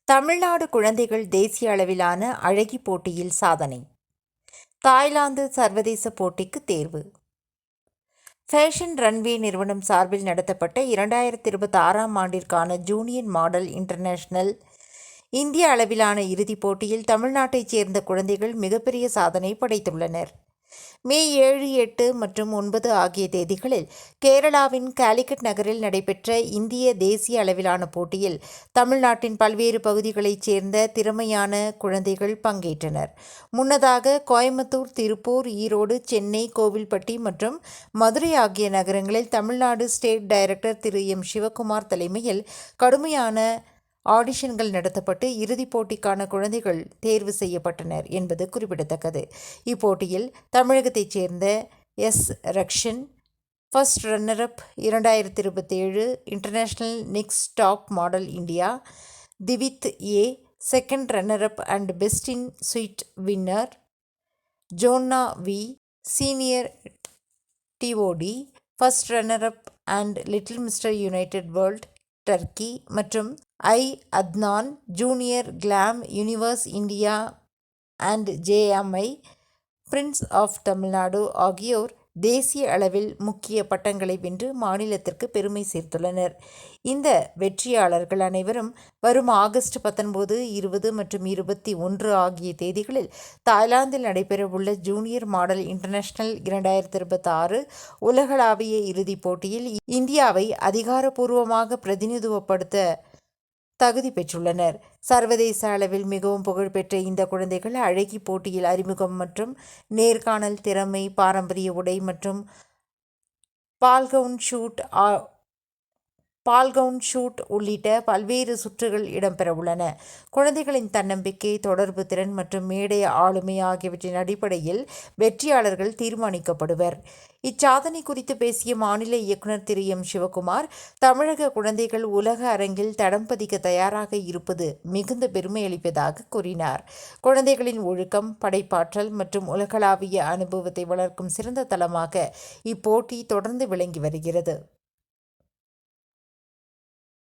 தமிழ்நாடு குழந்தைகள் தேசிய அளவிலான அழகி போட்டியில் சாதனை. தாய்லாந்து சர்வதேச போட்டிக்கு தேர்வு. ஃபேஷன் ரன்வே நிறுவனம் சார்பில் நடத்தப்பட்ட 2026ஆம் ஆண்டிற்கான ஜூனியர் மாடல் இன்டர்நேஷனல் இந்திய அளவிலான இறுதிப் போட்டியில் தமிழ்நாட்டைச் சேர்ந்த குழந்தைகள் மிகப்பெரிய சாதனை படைத்துள்ளனர். மே 7, 8 மற்றும் 9 ஆகிய தேதிகளில் கேரளாவின் காலிக்கட் நகரில் நடைபெற்ற இந்திய தேசிய அளவிலான போட்டியில் தமிழ்நாட்டின் பல்வேறு பகுதிகளைச் சேர்ந்த திறமையான குழந்தைகள் பங்கேற்றனர். முன்னதாக கோயம்புத்தூர், திருப்பூர், ஈரோடு, சென்னை, கோவில்பட்டி மற்றும் மதுரை ஆகிய நகரங்களில் தமிழ்நாடு ஸ்டேட் டைரக்டர் திரு எம். சிவக்குமார் தலைமையில் கடுமையான ஆடிஷன்கள் நடத்தப்பட்டு இறுதிப் போட்டிக்கான குழந்தைகள் தேர்வு செய்யப்பட்டனர் என்பது குறிப்பிடத்தக்கது. இப்போட்டியில் தமிழகத்தைச் சேர்ந்த S. Rakshan first runner up 2027 international next top model India, Divith A second runner up and best in sweet winner, Joanna V senior TOT first runner up and little mister united world Turkey மற்றும் Adnan junior glam universe India and JMI prince of Tamil Nadu ஆகியோர் தேசிய அளவில் முக்கிய பட்டங்களை வென்று மாநிலத்திற்கு பெருமை சேர்த்துள்ளனர். இந்த வெற்றியாளர்கள் அனைவரும் வரும் ஆகஸ்ட் 19, 20 மற்றும் 21 ஆகிய தேதிகளில் தாய்லாந்தில் நடைபெறவுள்ள ஜூனியர் மாடல் இன்டர்நேஷனல் 2026 உலகளாவிய இறுதிப் போட்டியில் இந்தியாவை அதிகாரப்பூர்வமாக பிரதிநிதித்துவப்படுத்த தகுதி பெற்றுள்ளனர். சர்வதேச அளவில் மிகவும் புகழ்பெற்ற இந்த குழந்தைகள் அழகி போட்டியில் அறிமுகம் மற்றும் நேர்காணல், திறமை, பாரம்பரிய உடை மற்றும் பால்கவுன் ஷூட் உள்ளிட்ட பல்வேறு சுற்றுகள் இடம்பெறவுள்ளன. குழந்தைகளின் தன்னம்பிக்கை, தொடர்பு திறன் மற்றும் மேடை ஆளுமை ஆகியவற்றின் அடிப்படையில் வெற்றியாளர்கள் தீர்மானிக்கப்படுவர். இச்சாதனை குறித்து பேசிய மாநில இயக்குனர் திரு எம். சிவக்குமார், தமிழக குழந்தைகள் உலக அரங்கில் தடம் பதிக்க தயாராக இருப்பது மிகுந்த பெருமை அளிப்பதாக கூறினார். குழந்தைகளின் ஒழுக்கம், படைப்பாற்றல் மற்றும் உலகளாவிய அனுபவத்தை வளர்க்கும் சிறந்த தளமாக இப்போட்டி தொடர்ந்து விளங்கி வருகிறது.